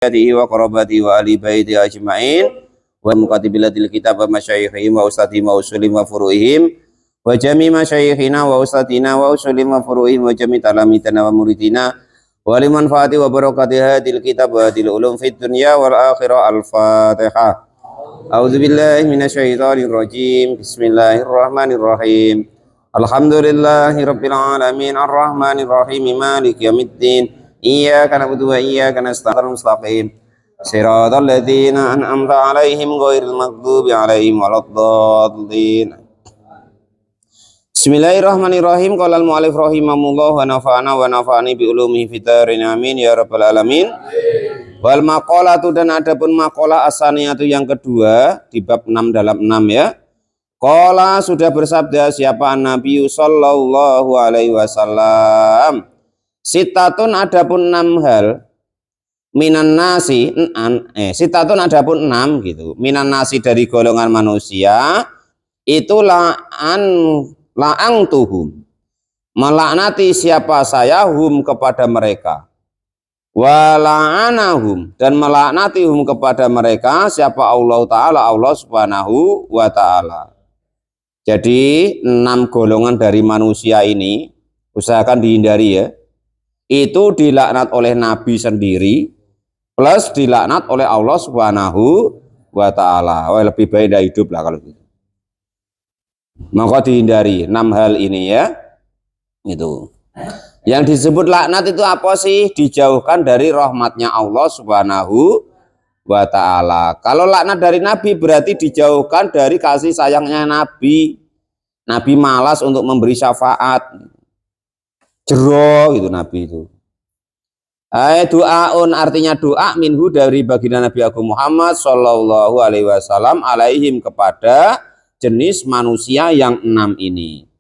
wa qarabati wa ali baiti ajma'in wa muqatibilatil kitab wa masyayikhihim wa ustadhim wa usulim wa furu'ihim wa jami masyayikhina wa ustadina wa usulim wa furu'ihim wa jami talamitana wa muridina wa liman fa'ati wa barakati hadil kitab wa hadil ulum fid dunya wal akhirah. Al-Fatihah. A'udzu billahi minasyaitonir rajim. Bismillahirrahmanirrahim. Alhamdulillahi rabbil alamin arrahmanir rahim maliki yaumiddin. Iyyaka na'budu wa iyyaka nasta'in mustaqim shiratal ladzina an'amta 'alaihim ghairil maghdubi 'alaihim waladdallin. Bismillahirrahmanirrahim. Qala al-mu'allif rahimahullah wa nafa'ani bi ulumihi fid dharain amin ya rabbal alamin. Wal maqalatu, dan adapun maqalah asaniyatu yang kedua di bab 6 dalam 6 ya. Qala, sudah bersabda siapa Nabi sallallahu alaihi wasallam, sitatun adapun 6 hal minan nasi sitatun adapun 6 gitu, minan nasi dari golongan manusia itu la'ang tuhum, melaknati siapa saya hum kepada mereka, wa la'anahum, dan melaknati hum kepada mereka siapa Allah Ta'ala, Allah Subhanahu wa Ta'ala. Jadi 6 golongan dari manusia ini usahakan dihindari ya. Itu dilaknat oleh Nabi sendiri plus dilaknat oleh Allah Subhanahu wa Ta'ala. Wah, lebih baik dah hidup lah kalau gitu. Maka dihindari 6 hal ini ya. Itu. Yang disebut laknat itu apa sih? Dijauhkan dari rahmatnya Allah Subhanahu wa Ta'ala. Kalau laknat dari Nabi berarti dijauhkan dari kasih sayangnya Nabi. Nabi malas untuk memberi syafaat. Jero gitu Nabi itu. Doaun artinya doa minhu dari baginda Nabi Agung Muhammad sallallahu alaihi wasallam alaihim kepada jenis manusia yang 6 ini.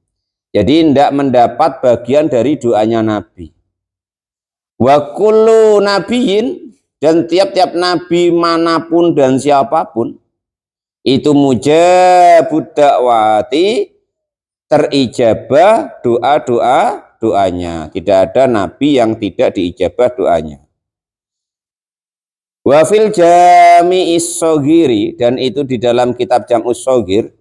Jadi tidak mendapat bagian dari doanya Nabi. Wa kullu nabiyin, dan tiap-tiap nabi manapun dan siapapun itu mujabud dakwati, terijabah doanya. Tidak ada nabi yang tidak diijabah doanya. Wa fil jami'is shogiri, dan itu di dalam kitab Jam'us Shogir,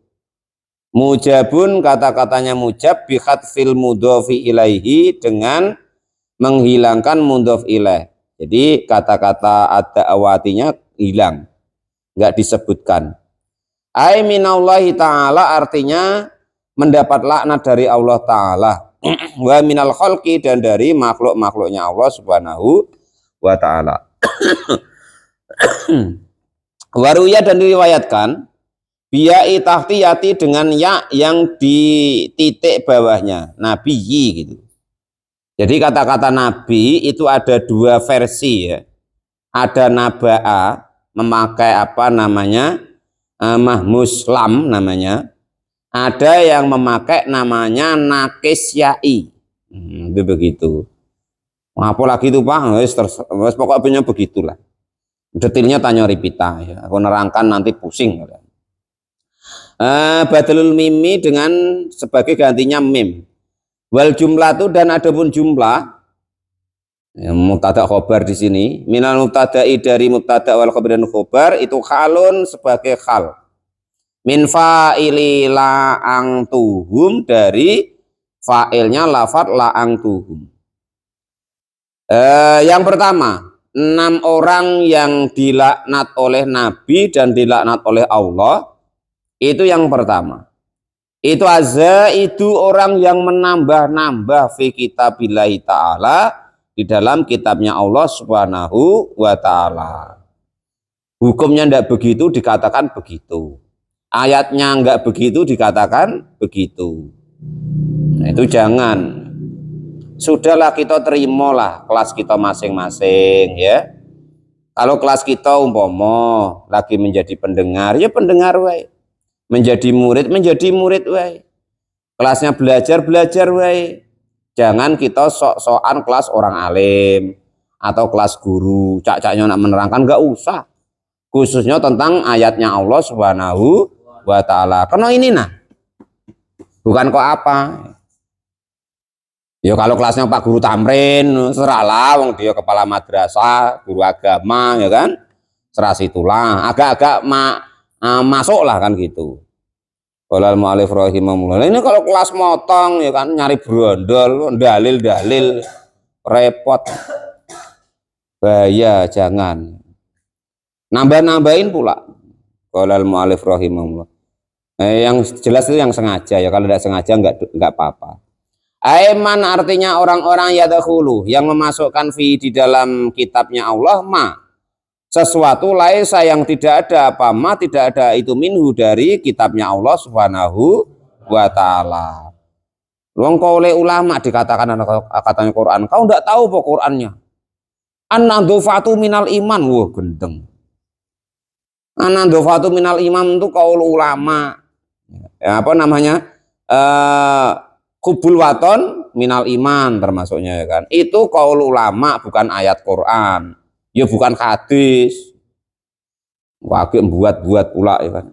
mujabun kata-katanya mujab bihat fil mudhofi ilaihi, dengan menghilangkan mudhof ilaih. Jadi kata-kata ad-da'awatinya hilang, nggak disebutkan. Ai minallahi ta'ala artinya mendapat laknat dari Allah Ta'ala. Wa minal khalqi, dan dari makhluk-makhluknya Allah Subhanahu wa Ta'ala. Waruya, dan diriwayatkan biya'i tahtiyati, dengan ya yang di titik bawahnya, nabiyyi gitu. Jadi kata-kata nabi itu ada 2 versi ya. Ada naba'a, memakai apa namanya, mahmuslam namanya. Ada yang memakai namanya nakis ya'i. Begitu. Apalagi itu Pak, pokoknya begitulah. Detailnya tanya Ripita ya. Aku nerangkan nanti pusing. Badalul mimi, dengan sebagai gantinya mim. Wal jumlah itu, dan adapun jumlah ya, mubtada khobar di sini. Minal mubtada'i, dari mubtada wal khabar dan khobar itu khalun sebagai khal. Min fa'ili la'ang tuhum, dari fa'ilnya lafad la'ang tuhum. Yang pertama, 6 orang yang dilaknat oleh Nabi dan dilaknat oleh Allah. Itu yang pertama. Itu itu orang yang menambah-nambah fi kitabillahi ta'ala, di dalam kitabnya Allah Subhanahu wa Ta'ala. Hukumnya tidak begitu dikatakan begitu. Ayatnya enggak begitu dikatakan begitu. Nah, itu jangan. Sudahlah, kita terimalah kelas kita masing-masing ya. Kalau kelas kita umpama lagi menjadi pendengar, ya pendengar wae. Menjadi murid wae. Kelasnya belajar wae. Jangan kita sok-sokan kelas orang alim atau kelas guru, cak-caknya nak menerangkan, enggak usah. Khususnya tentang ayatnya Allah Subhanahu wa Ta'ala. Karena ini bukan kok apa. Ya kalau kelasnya Pak Guru Tamrin, seralah wong dia kepala madrasah, guru agama ya kan. Serah situlah, agak-agak masuk lah kan gitu. Qala al-mu'allif rahimahullah. Ini kalau kelas motong ya kan nyari brondol, dalil-dalil repot. Bahaya, jangan. Nambah-nambahin pula. Qala al-mu'allif rahimahullah. Yang jelas itu yang sengaja ya, kalau tidak sengaja enggak apa-apa. Aiman artinya orang-orang yadkhulu yang memasukkan fi di dalam kitabnya Allah sesuatu laisa yang tidak ada apa tidak ada itu minhu dari kitabnya Allah Subhanahu wa taala. Wong oleh ulama dikatakan katanya Quran, kau enggak tahu apa Qurannya. An-nadhofatu minal iman, wah gendeng. An-nadhofatu minal iman itu kaul ulama. Ya, apa namanya? Kubul waton minal iman termasuknya ya kan. Itu kaul ulama bukan ayat Quran. Ya bukan hadis. Wakil buat-buat pula ya kan.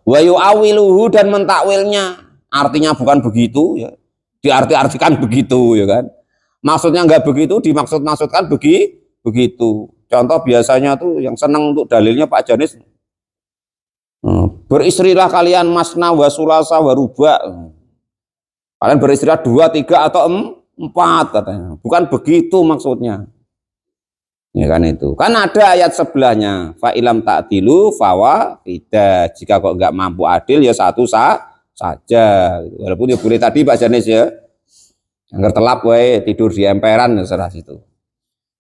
Wa yu'awiluhu dan mentakwilnya. Artinya bukan begitu ya. Diarti-artikan begitu ya kan. Maksudnya enggak begitu, dimaksud-maksudkan begitu. Contoh biasanya tuh yang senang untuk dalilnya Pak Janis. Beristrilah kalian masna wa sulasa wa ruba. Kalian beristirahat 2, 3 atau 4 katanya. Bukan begitu maksudnya. Ya kan itu. Kan ada ayat sebelahnya. Fa ilam ta'dilu fawa tidak. Jika kok enggak mampu adil ya satu saja. Walaupun ya boleh tadi Pak Janis ya. Yang tertelap wae tidur di emperan ya serah situ.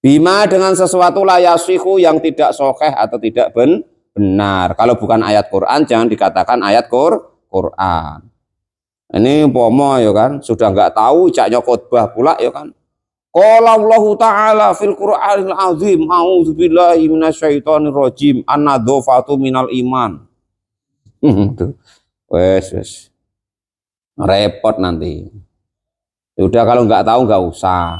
Bima dengan sesuatu layasihu yang tidak sahih atau tidak benar. Kalau bukan ayat Quran jangan dikatakan ayat Quran. Ini pomo ya kan, sudah nggak tahu jaknya khotbah pula ya kan. Qala Allah Ta'ala fil Qur'anil azim, a'udzubillahi minasyaitonir rajim, an-nadhofatu minal iman. Wes. Repot nanti. Udah kalau nggak tahu nggak usah.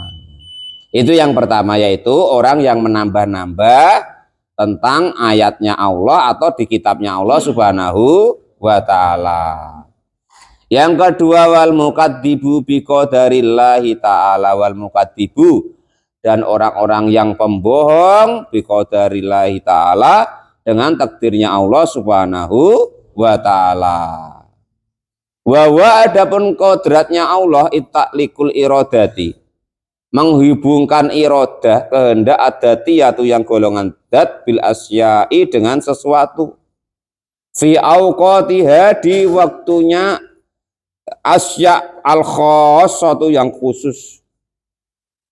Itu yang pertama, yaitu orang yang menambah-nambah tentang ayatnya Allah atau di kitabnya Allah Subhanahu wa Ta'ala. Yang kedua, wal mukadzibu biqadarillahi ta'ala, wal mukadzibu dan orang-orang yang pembohong biqadarillahi ta'ala dengan takdirnya Allah Subhanahu wa ta'ala. Wa adapun kodratnya Allah itaklikul irodati, menghubungkan irodah kehendak adatiyatu yang golongan dat bil asyai dengan sesuatu fi auqatiha di waktunya asya al khossatu yang khusus.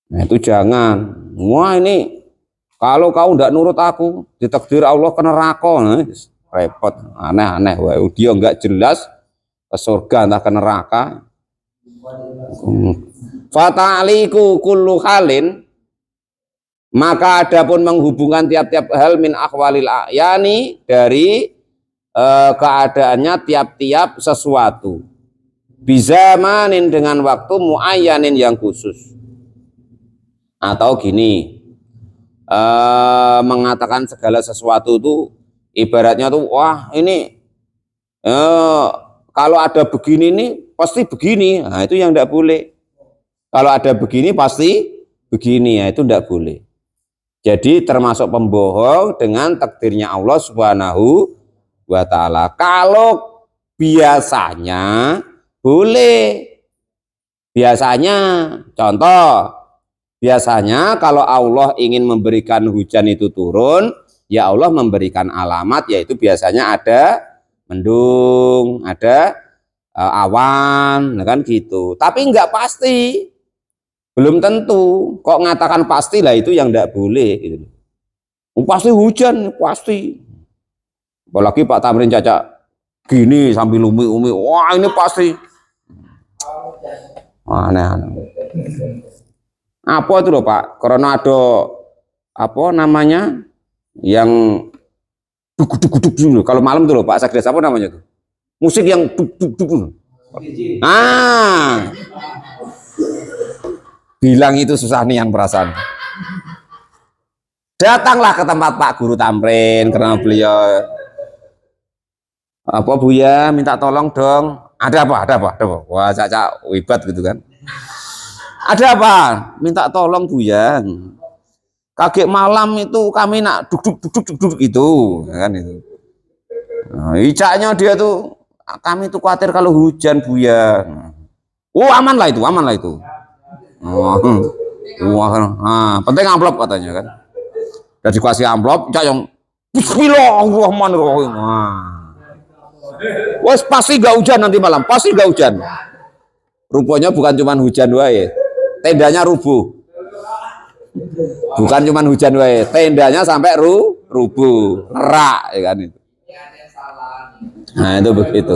Nah itu jangan. Wah ini kalau kau tidak nurut aku ditakdir Allah ke neraka. Nah, repot, aneh-aneh. Wah dia nggak jelas ke surga entah ke neraka. Fata'aliku kullu halin, maka adapun menghubungkan tiap-tiap hal min akhwalil a'yani dari keadaannya tiap-tiap sesuatu. Bizamanin dengan waktu muayyanin yang khusus. Atau gini, mengatakan segala sesuatu itu ibaratnya tuh wah ini kalau ada begini nih pasti begini. Nah itu yang tidak boleh. Kalau ada begini pasti begini, ya itu tidak boleh. Jadi termasuk pembohong dengan takdirnya Allah Subhanahu wa ta'ala. Kalau biasanya boleh. Biasanya, contoh, biasanya kalau Allah ingin memberikan hujan itu turun, ya Allah memberikan alamat, yaitu biasanya ada mendung, ada awan, kan gitu. Tapi enggak pasti, belum tentu. Kok ngatakan pasti lah itu yang enggak boleh. Gitu. Pasti hujan, pasti. Apalagi Pak Tamrin Caca gini sambil umi-umi, wah ini pasti. Aneh-aneh. Apa itu loh Pak? Karena ada apa namanya yang duk-duk-duk dulu. Kalau malam tuh loh Pak Sagdes apa namanya tuh? Musik yang duk-duk-duk. Bilang itu susah nih yang perasaan. Datanglah ke tempat Pak Guru Tamrin karena beliau apa Buya minta tolong dong. Ada apa? Wah Caca wibat gitu kan. Ada apa? Minta tolong Buya. Kaget malam itu kami nak duduk gitu, kan itu. Nah, icaknya dia tuh, kami tuh khawatir kalau hujan Buya. Oh aman lah itu. Oh, penting amplop katanya kan. Udah dikasih amplop, cak yang Bismillahirrahmanirrahim. Wes pasti gak hujan nanti malam, pasti gak hujan. Rupanya bukan cuma hujan wae, tendanya rubuh. Bukan cuma hujan wae, tendanya sampai rubuh, rak ya kan itu. Nah itu begitu.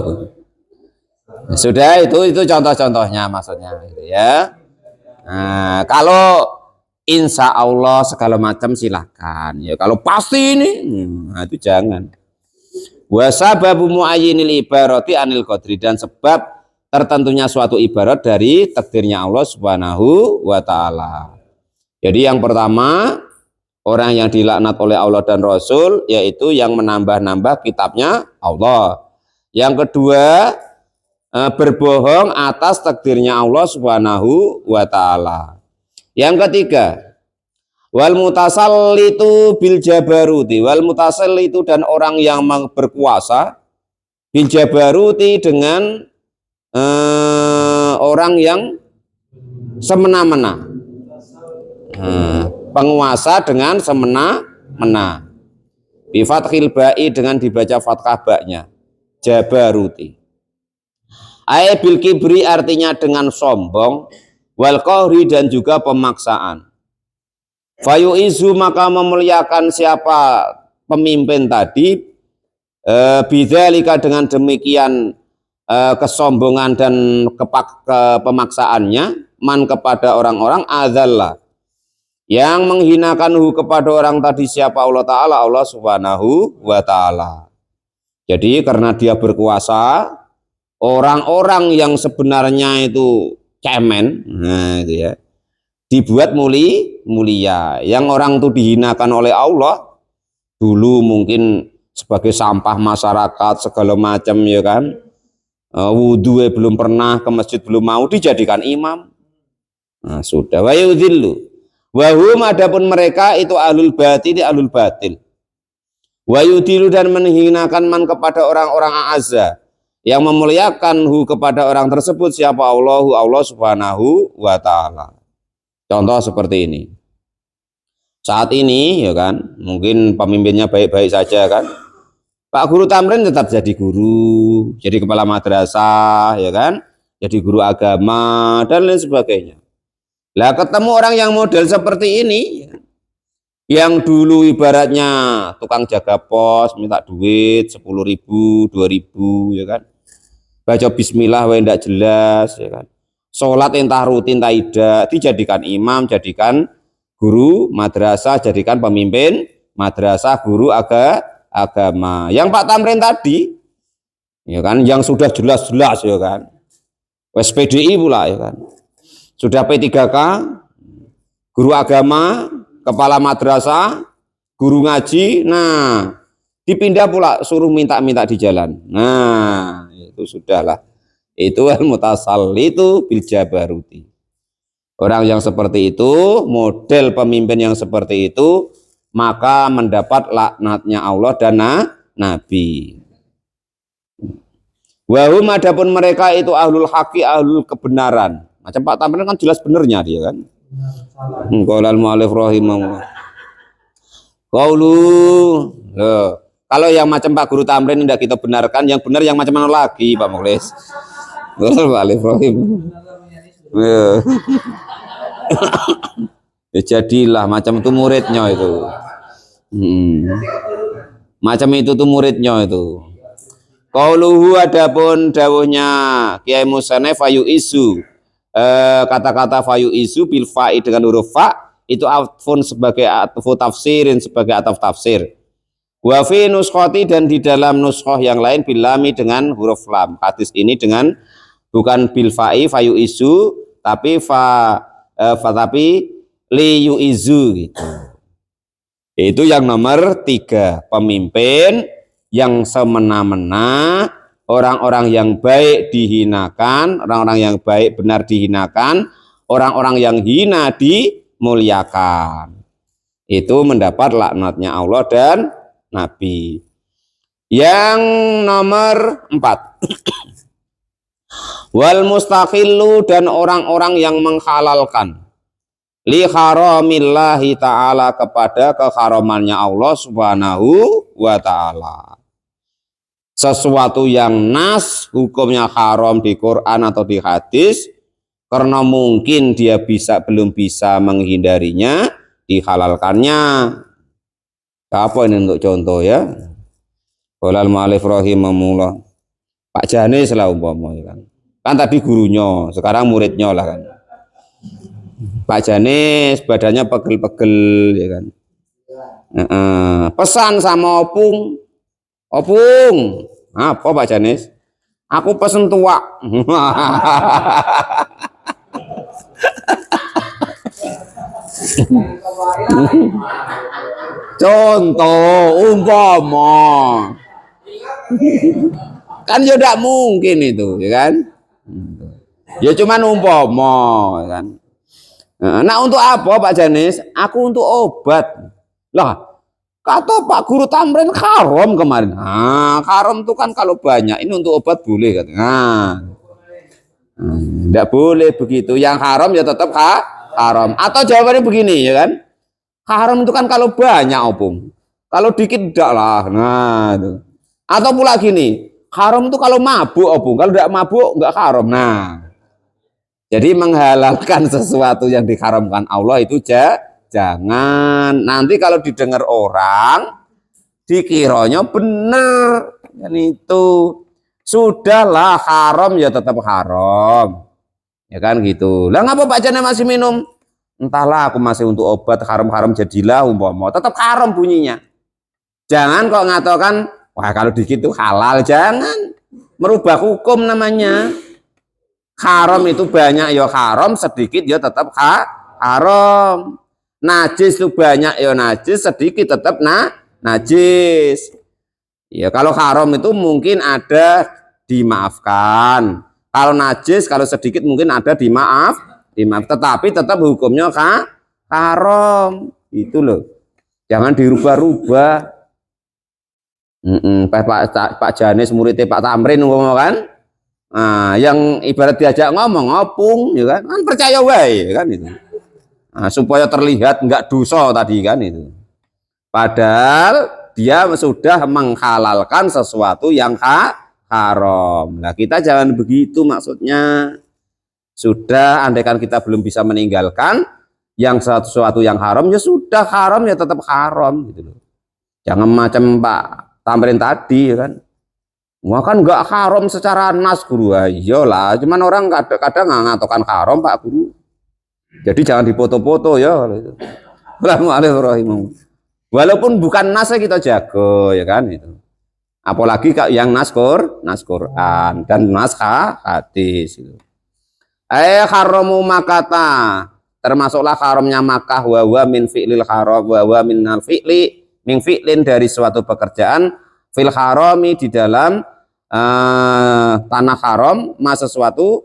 Sudah itu contoh-contohnya maksudnya gitu ya. Nah, kalau insya Allah segala macam silakan ya. Kalau pasti ini, nah itu jangan. Wasababu muayyinil ibarati anil qadri, dan sebab tertentunya suatu ibarat dari takdirnya Allah Subhanahu wa taala. Jadi yang pertama, orang yang dilaknat oleh Allah dan Rasul yaitu yang menambah-nambah kitabnya Allah. Yang kedua, berbohong atas takdirnya Allah Subhanahu wa taala. Yang ketiga, wal mutasallitu bil jabaruti, wal mutasallitu, dan orang yang berkuasa bil jabaruti dengan orang yang semena-mena. Penguasa dengan semena-mena. Bi fathil ba'i, dengan dibaca fathah ba'nya. Jabaruti. Ai bil kibri, artinya dengan sombong, wal qahri, dan juga pemaksaan. Fayu'izu, maka memuliakan siapa pemimpin tadi, bidzalika, dengan demikian kesombongan dan pemaksaannya, man, kepada orang-orang, adzalla, yang menghinakan kepada orang tadi siapa Allah Ta'ala, Allah Subhanahu wa Ta'ala. Jadi karena dia berkuasa, orang-orang yang sebenarnya itu cemen, nah itu ya, dibuat mulia. Yang orang itu dihinakan oleh Allah, dulu mungkin sebagai sampah masyarakat segala macam ya kan, wudhu belum pernah, ke masjid belum mau, dijadikan imam. Nah sudah, wa yudhillu, wahum, adapun mereka itu ahlul batil, wa yudilu, dan menghinakan man, kepada orang-orang a'azza, yang memuliakan kepada orang tersebut siapa Allah Subhanahu wa ta'ala. Contoh seperti ini. Saat ini ya kan, mungkin pemimpinnya baik-baik saja kan, Pak Guru Tamrin tetap jadi guru, jadi kepala madrasah ya kan, jadi guru agama dan lain sebagainya. Lah ketemu orang yang model seperti ini, yang dulu ibaratnya tukang jaga pos, minta duit 10.000, 2.000 ya kan, baca bismillah ndak jelas ya kan, sholat entah rutin entah tidak, dijadikan imam, jadikan guru madrasah, jadikan pemimpin madrasah, guru agama. Yang Pak Tamrin tadi ya kan, yang sudah jelas-jelas ya kan, PDI pula ya kan, sudah P3K, guru agama, kepala madrasah, guru ngaji, nah dipindah pula suruh minta-minta di jalan. Nah itu sudahlah, itu al-mutasallitu bil jabaruti. Orang yang seperti itu, model pemimpin yang seperti itu, maka mendapat laknatnya Allah dan Nabi. Wahum, adapun mereka itu ahlul haqi, ahlul kebenaran. Macam Pak Tamrin kan jelas benernya dia kan. Qolal mu'alif rahimahullah. Qaulu. Kalau yang macam Pak Guru Tamrin tidak kita benarkan, yang benar yang macam mana lagi Pak Mukhlis? Qolal mu'alif rahimahullah. Ya jadilah macam itu muridnya itu. Macam itu tuh muridnya itu. Qauluhu, adapun dawuhnya Kiai Musane fayu isu, kata-kata fayu isu bil fa'i, dengan huruf fa, itu atfun sebagai atfu tafsirin, sebagai ataf tafsir. Wa fi nuskhati, dan di dalam nuskhoh yang lain bil lami, dengan huruf lam. Hadis ini dengan bukan bil fa'i fayu isu, tapi tapi li yu'izu gitu. Itu yang nomor 3, pemimpin yang semena-mena, orang-orang yang baik dihinakan, orang-orang yang baik benar dihinakan, orang-orang yang hina dimuliakan. Itu mendapat laknatnya Allah dan Nabi. Yang nomor 4, wal mustakhillu, dan orang-orang yang menghalalkan li haramillahi ta'ala, kepada keharamannya Allah subhanahu wa ta'ala. Sesuatu yang nas hukumnya haram di Quran atau di hadis, karena mungkin dia belum bisa menghindarinya, dihalalkannya. Apa ini untuk contoh ya? Qolal mu'allif rahimahullah, Pak Janis lah umpama kan. Kan tadi gurunya, sekarang muridnya lah kan. Pak Janis badannya pegel-pegel ya kan. Pesan sama Opung. Opung, apa Pak Janis? Aku pesen tua. Contoh umpama. Kan ya tidak mungkin itu, ya kan? Ya cuman umpama, ya kan? Nah untuk apa Pak Janis? Aku untuk obat. Lah, kata Pak Guru Tamrin haram kemarin. Nah, haram itu kan kalau banyak, ini untuk obat boleh kan? Tidak boleh begitu. Yang haram ya tetap haram. Atau jawabannya begini ya kan? Haram itu kan kalau banyak opung. Kalau dikit tidak lah. Nah, itu. Atau pula gini, haram itu kalau mabuk opung. Kalau tidak mabuk nggak haram. Nah, jadi menghalalkan sesuatu yang diharamkan Allah itu jangan. Nanti kalau didengar orang, dikiranya benar. Dan itu sudahlah, haram ya tetap haram. Ya kan gitu. Lah ngapa Pak Jana masih minum? Entahlah, aku masih untuk obat, haram-haram jadilah umpama. Tetap haram bunyinya. Jangan kok ngatakan, wah kalau dikit itu halal. Jangan. Merubah hukum namanya. Haram itu banyak ya haram, sedikit ya tetap haram. Najis itu banyak ya najis, sedikit tetap najis. Ya kalau haram itu mungkin ada dimaafkan. Kalau najis, kalau sedikit mungkin ada dimaaf. Tetapi tetap hukumnya haram. Itu loh. Jangan dirubah-rubah. Pak Janis muridnya Pak Tamrin ngomong kan. Nah, yang ibarat diajak ngomong ngopung, ya kan percaya wae kan itu. Nah, supaya terlihat enggak dosa tadi kan itu. Padahal dia sudah menghalalkan sesuatu yang haram. Nah, kita jangan begitu maksudnya. Sudah, andaikan kita belum bisa meninggalkan yang sesuatu yang haram, ya sudah haram ya tetap haram gitu loh. Jangan macam Pak Tamrin tadi ya kan. Wah kan nggak haram secara nas guru, iyalah. Cuman orang kadang nggak ngatokan haram Pak Guru. Jadi jangan dipoto-foto ya. Walaupun bukan nas kita jago ya kan itu. Apalagi yang nas Quran dan nas hadis itu. Haramu makata, termasuklah haramnya Makkah, wa min fi'lil haram, wa minal fi'li, min fi'lin, dari suatu pekerjaan, fil harami, di dalam tanah haram, ma sesuatu,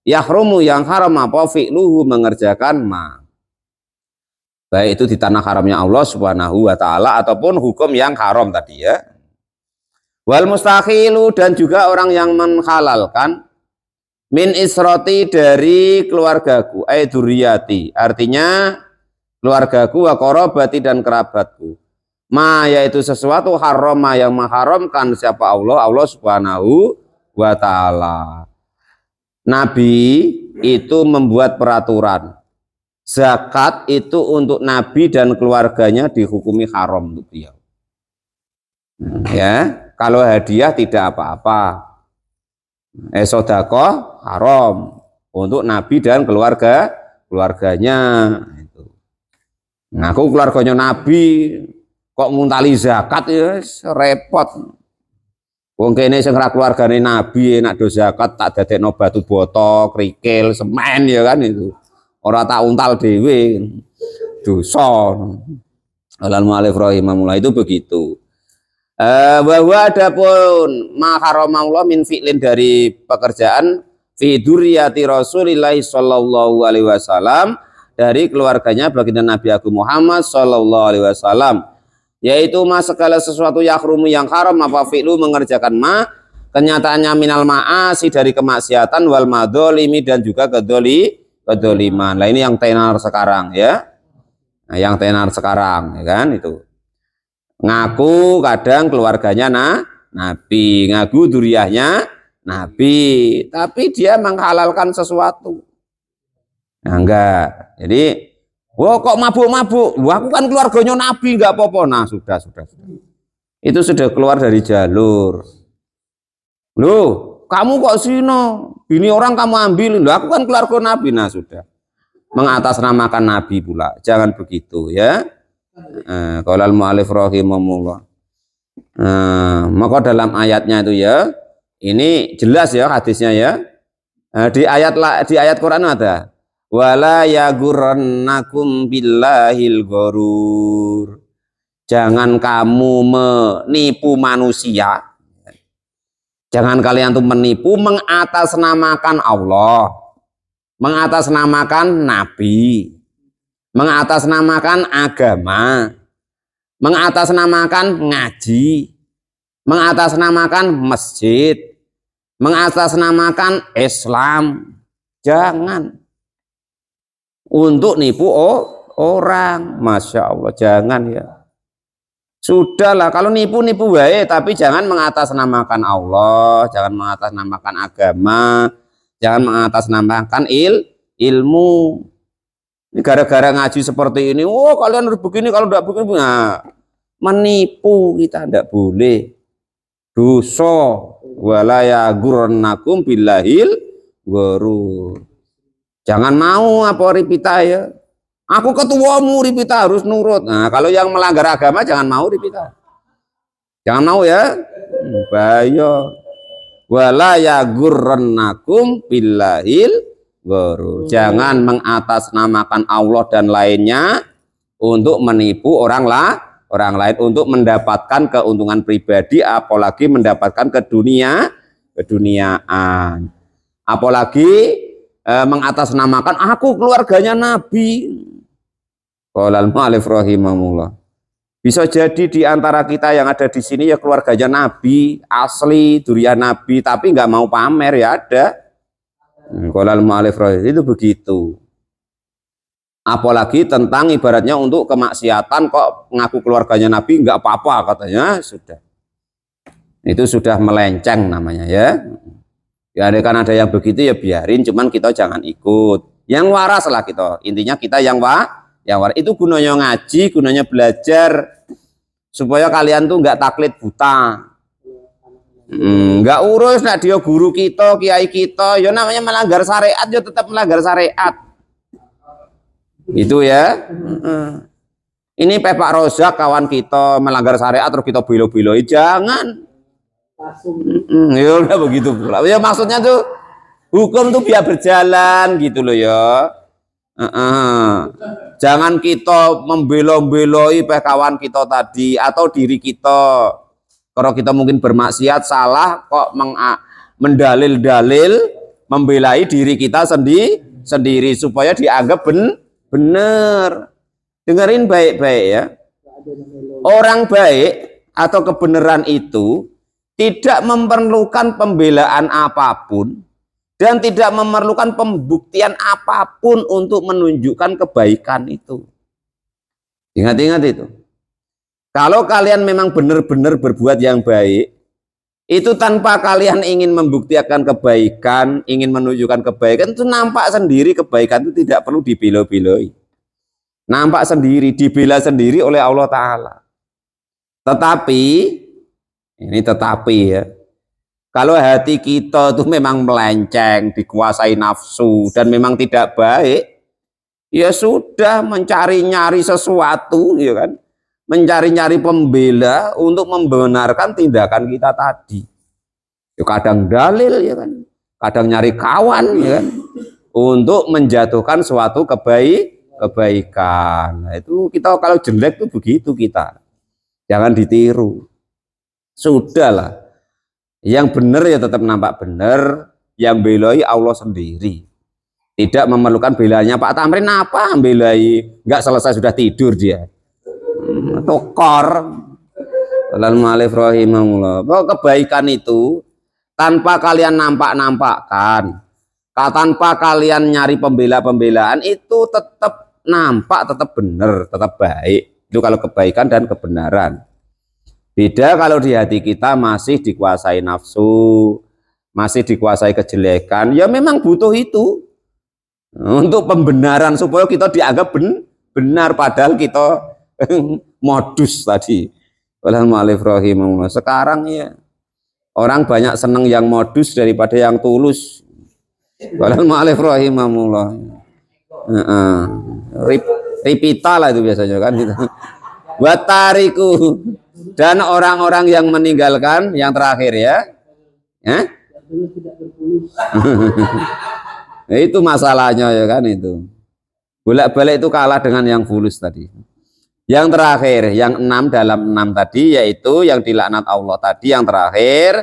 yahrumu yang haram apa, fi'luhu mengerjakan ma. Baik itu di tanah haramnya Allah subhanahu wa ta'ala ataupun hukum yang haram tadi ya. Wal mustakhilu, dan juga orang yang menghalalkan, min isroti, dari keluargaku, duriyati, artinya keluargaku, wa korobati, dan kerabatku. Ma, yaitu sesuatu harama yang mengharamkan siapa Allah subhanahu wa ta'ala. Nabi itu membuat peraturan zakat itu untuk Nabi dan keluarganya dihukumi haram untuk dia. Ya, kalau hadiah tidak apa-apa. Sodako haram untuk Nabi dan keluarganya. Nah, aku keluarganya Nabi kok nguntali zakat ya repot. Wong kene sing ora keluargane Nabi enak do zakat tak dadekno batu bata, krikil, semen ya kan itu. Ora tak untal dhewe. Dosa. Alal mu'allif rahimahullah itu begitu. Bahwa adapun ma haramallah min fi'lin dari pekerjaan fi dzurriyyati Rasulillah sallallahu alaihi wasallam, dari keluarganya baginda Nabi Agung Muhammad sallallahu alaihi wasallam, yaitu ma segala sesuatu yahrumu yang haram apa fi'lu mengerjakan ma kenyataannya minal ma'asi dari kemaksiatan wal madzalimi dan juga kedzaliman. Nah ini yang tenar sekarang ya. Nah, yang tenar sekarang ya kan itu. Ngaku kadang keluarganya Nabi, ngaku duriahnya Nabi, tapi dia menghalalkan sesuatu. Nah, enggak. Jadi, wah kok mabuk-mabuk? Wah, aku kan keluarganya Nabi, enggak apa-apa. Nah, sudah. Itu sudah keluar dari jalur. Loh, kamu kok sino? Bini orang kamu ambil. Loh, aku kan keluarga Nabi. Nah, sudah. Mengatasnamakan Nabi pula. Jangan begitu ya. Qala al-mu'allif rahimahullah. Maka dalam ayatnya itu ya, ini jelas ya hadisnya ya. Di ayat Quran ada wala yaghurrannakum billahil ghurur. Jangan kamu menipu manusia. Jangan kalian tuh menipu mengatasnamakan Allah, mengatasnamakan Nabi, mengatasnamakan agama, mengatasnamakan ngaji, mengatasnamakan masjid, mengatasnamakan Islam. Jangan untuk nipu orang, masya Allah, jangan ya. Sudahlah, kalau nipu baik, tapi jangan mengatasnamakan Allah, jangan mengatasnamakan agama, jangan mengatasnamakan ilmu. Ini gara-gara ngaji seperti ini, oh kalian harus begini, kalau tidak begini, nah, menipu kita tidak boleh. Dosa wala yaghurrannakum billahil ghurur. Jangan mau apa ripita ya. Aku ketuamu ripita harus nurut. Nah, kalau yang melanggar agama jangan mau ripita. Jangan mau ya. Bahaya. Wala yaghurrannakum billahil ghurur. Jangan mengatasnamakan Allah dan lainnya untuk menipu orang lain untuk mendapatkan keuntungan pribadi, apalagi mendapatkan keduniaan. Apalagi mengatasnamakan aku keluarganya Nabi. Qala al-mu'allif rahimahullah. Bisa jadi di antara kita yang ada di sini ya keluarganya Nabi, asli durian Nabi, tapi nggak mau pamer ya ada. Qala al-mu'allif rahimahullah, itu begitu. Apalagi tentang ibaratnya untuk kemaksiatan kok ngaku keluarganya Nabi nggak apa-apa katanya, sudah. Itu sudah melenceng namanya ya. Ya kan ada yang begitu ya biarin, cuman kita jangan ikut. Yang waras lah kita. Intinya kita yang waras. Itu gunanya ngaji, gunanya belajar supaya kalian tuh nggak taklid buta. Nggak urus nak dia guru kita, kiai kita, ya namanya melanggar syariat, ya tetap melanggar syariat. Itu ya. Ini Pak Rozak kawan kita melanggar syariat terus kita belo-beloi, jangan. Ya udah begitu pula. Ya maksudnya tuh hukum tuh biar berjalan gitu loh ya. Jangan kita membelo-beloi kawan kita tadi atau diri kita. Kalau kita mungkin bermaksiat salah kok mendalil-dalil membelai diri kita sendiri supaya dianggap benar. Dengerin baik-baik ya. Orang baik atau kebenaran itu tidak memerlukan pembelaan apapun dan tidak memerlukan pembuktian apapun untuk menunjukkan kebaikan itu. Ingat-ingat itu. Kalau kalian memang benar-benar berbuat yang baik, itu tanpa kalian ingin membuktikan kebaikan, ingin menunjukkan kebaikan, itu nampak sendiri kebaikan itu tidak perlu dibelo-beloi. Nampak sendiri, dibela sendiri oleh Allah Ta'ala. Tetapi, ini tetapi ya, kalau hati kita tuh memang melenceng, dikuasai nafsu, dan memang tidak baik, ya sudah mencari-nyari sesuatu, ya kan? Mencari-nyari pembela untuk membenarkan tindakan kita tadi. Ya kadang dalil, ya kan? Kadang nyari kawan, ya kan? Untuk menjatuhkan suatu kebaikan. Nah, itu kita kalau jelek tuh begitu kita. Jangan ditiru. Sudahlah. Yang benar ya tetap nampak benar, yang belai Allah sendiri. Tidak memerlukan belanya Pak Tamrin apa belai, nggak selesai sudah tidur dia. Tokor. Alhamdulillah rahimahullah. Bahwa kebaikan itu tanpa kalian nampak-nampakkan, tanpa kalian nyari pembela-pembelaan, itu tetap nampak, tetap benar, tetap baik. Itu kalau kebaikan dan kebenaran. Beda kalau di hati kita masih dikuasai nafsu, masih dikuasai kejelekan, ya memang butuh itu untuk pembenaran supaya kita dianggap benar padahal kita modus tadi. Alhamdulillah. Sekarang ya orang banyak senang yang modus daripada yang tulus. Alhamdulillah. Ripita lah itu biasanya kan gitu. Watariku dan orang-orang yang meninggalkan yang terakhir ya. Itu masalahnya ya kan itu. Bolak-balik itu kalah dengan yang fulus tadi. Yang terakhir, yang 6 dalam 6 tadi yaitu yang dilaknat Allah tadi yang terakhir.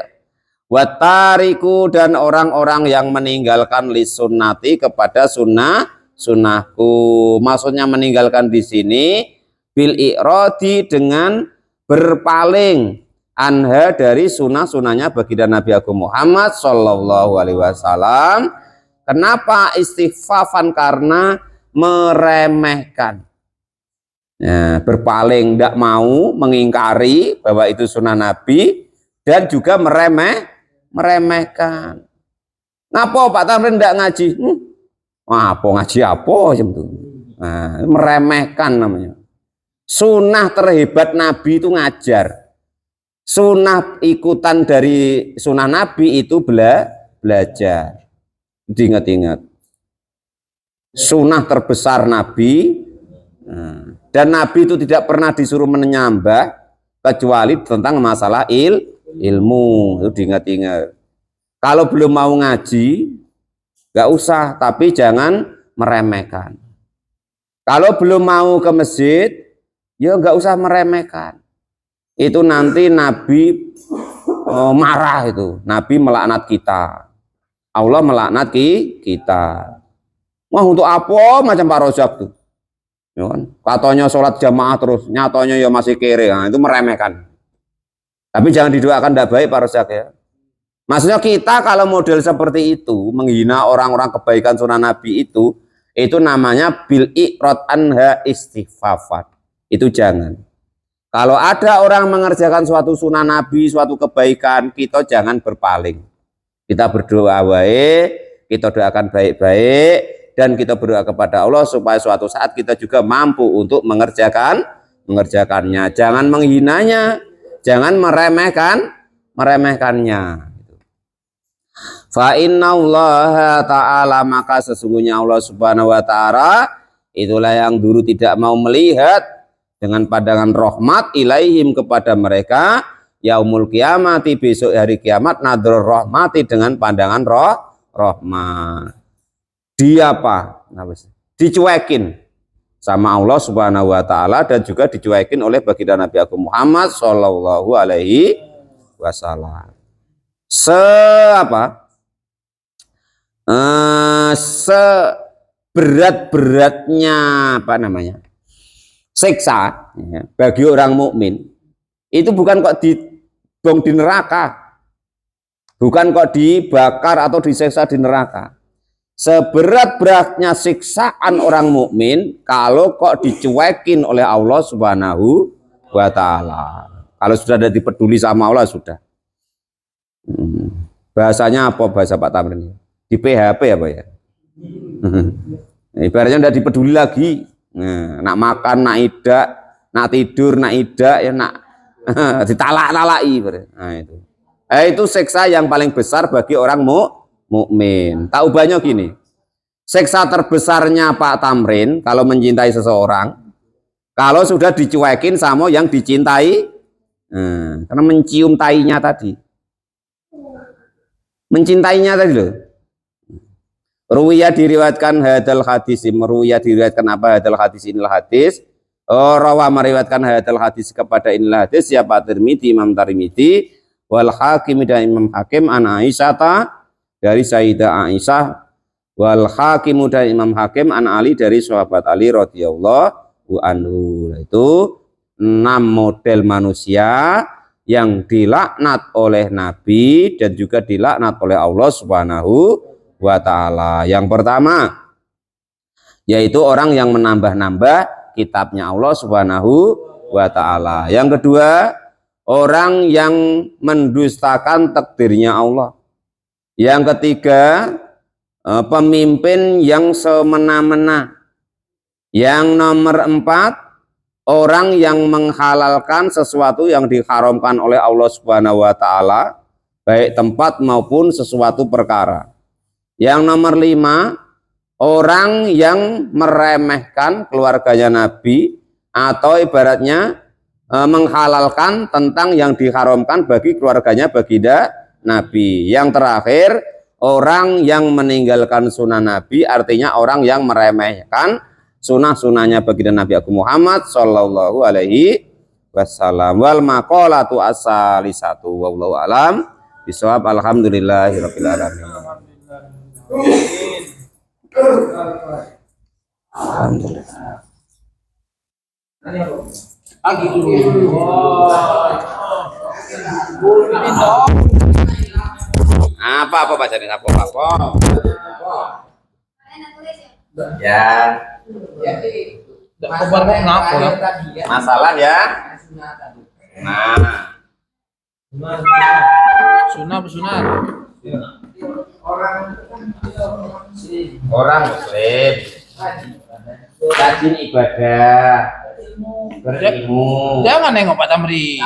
Watariku dan orang-orang yang meninggalkan lisunnati kepada sunnahku. Maksudnya meninggalkan di sini bil i'radi dengan berpaling anha dari sunnahnya baginda Nabi Agung Muhammad Sallallahu Alaihi Wasallam. Kenapa istighfafan? Karena meremehkan, ya, berpaling, tidak mau mengingkari bahwa itu sunnah Nabi dan juga meremehkan. Ngapa Pak Tamrin tidak ngaji? Apa ngaji apa? Nah, meremehkan namanya. Sunnah terhebat Nabi itu ngajar. Sunnah ikutan dari sunnah Nabi itu belajar. Diingat-ingat. Sunnah terbesar Nabi, dan Nabi itu tidak pernah disuruh menyembah kecuali tentang masalah ilmu. Itu diingat-ingat. Kalau belum mau ngaji, nggak usah, tapi jangan meremehkan. Kalau belum mau ke masjid, ya nggak usah meremehkan. Itu nanti Nabi marah itu. Nabi melaknat kita. Allah melaknat kita. Wah, untuk apa macam Pak Rojak tuh? Ya kan? Katanya sholat jamaah terus, nyatanya ya masih kere. Nah, itu meremehkan. Tapi jangan didoakan tidak baik Pak Rojak ya. Maksudnya kita kalau model seperti itu, menghina orang-orang kebaikan sunnah Nabi itu namanya bil i'rad anha istighfafat. Itu jangan. Kalau ada orang mengerjakan suatu sunnah Nabi, suatu kebaikan, kita jangan berpaling. Kita berdoa baik, kita doakan baik-baik, dan kita berdoa kepada Allah supaya suatu saat kita juga mampu untuk mengerjakannya. Jangan menghinanya, jangan meremehkannya. Fa innallaha ta'ala, maka sesungguhnya Allah Subhanahu wa taala itulah yang dulu tidak mau melihat dengan pandangan rahmat ilaihim kepada mereka yaumul kiamati, besok hari kiamat, nadrul rahmati dengan pandangan rahmat. Dia apa? Dicuekin sama Allah Subhanahu wa taala dan juga dicuekin oleh baginda Nabi Agung Muhammad Sallallahu Alaihi Wasallam. Seberat-beratnya siksa ya, bagi orang mukmin itu bukan kok dibom di neraka, bukan kok dibakar atau disiksa di neraka. Seberat-beratnya siksaan orang mukmin kalau kok dicuekin oleh Allah Subhanahu wa taala. Kalau sudah ada dipeduli sama Allah sudah. Bahasanya apa bahasa Pak Tamrin? Di PHP apa ya? Ibaratnya udah dipeduli lagi. Nah, nak makan, nak idak, nak tidur, nak idak, ya nak ditalak-talaki. Nah, itu siksa yang paling besar bagi orang mukmin. Tak ubahnya gini. Siksa terbesarnya Pak Tamrin kalau mencintai seseorang, kalau sudah dicuekin sama yang dicintai, karena mencium tainya tadi. Mencintainya tadi loh. Ruwiyah diriwayatkan hadal hadis, meruwiyah diriwayatkan apa hadal hadis, inilah hadis rawa meriwayatkan hadal hadis kepada inilah hadis siapa Tirmidzi, Imam Tirmidzi, wal Hakim dan Imam Hakim an Aisyah dari Sayyidah Aisyah, wal Hakim dan Imam Hakim an Ali dari sahabat Ali radhiyallahu anhu. Itu 6 model manusia yang dilaknat oleh Nabi dan juga dilaknat oleh Allah Subhanahu wa ta'ala. Yang pertama yaitu orang yang menambah-nambah kitabnya Allah Subhanahu wa ta'ala. Yang kedua, orang yang mendustakan takdirnya Allah. Yang ketiga, pemimpin yang semena-mena. Yang nomor 4, orang yang menghalalkan sesuatu yang diharamkan oleh Allah Subhanahu wa ta'ala, baik tempat maupun sesuatu perkara. Yang nomor 5, orang yang meremehkan keluarganya Nabi atau ibaratnya menghalalkan tentang yang diharamkan bagi keluarganya baginda Nabi. Yang terakhir, orang yang meninggalkan sunnah Nabi, artinya orang yang meremehkan sunnah-sunnahnya baginda Nabi Agung Muhammad sallallahu alaihi wasallam. Wal maqalatu as-salisatu wallahu alam bisawab. Alhamdulillahirabbil alamin. Alhamdulillah. Apa bacaan apa? Ya. Masalah ya. Nah. Sunat. Orang muslim rajin ibadah, berilmu. Jangan nengok Pak Tamrin.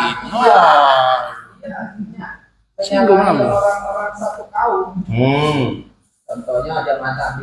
Singgung orang-orang satu kaum. Contohnya ada mata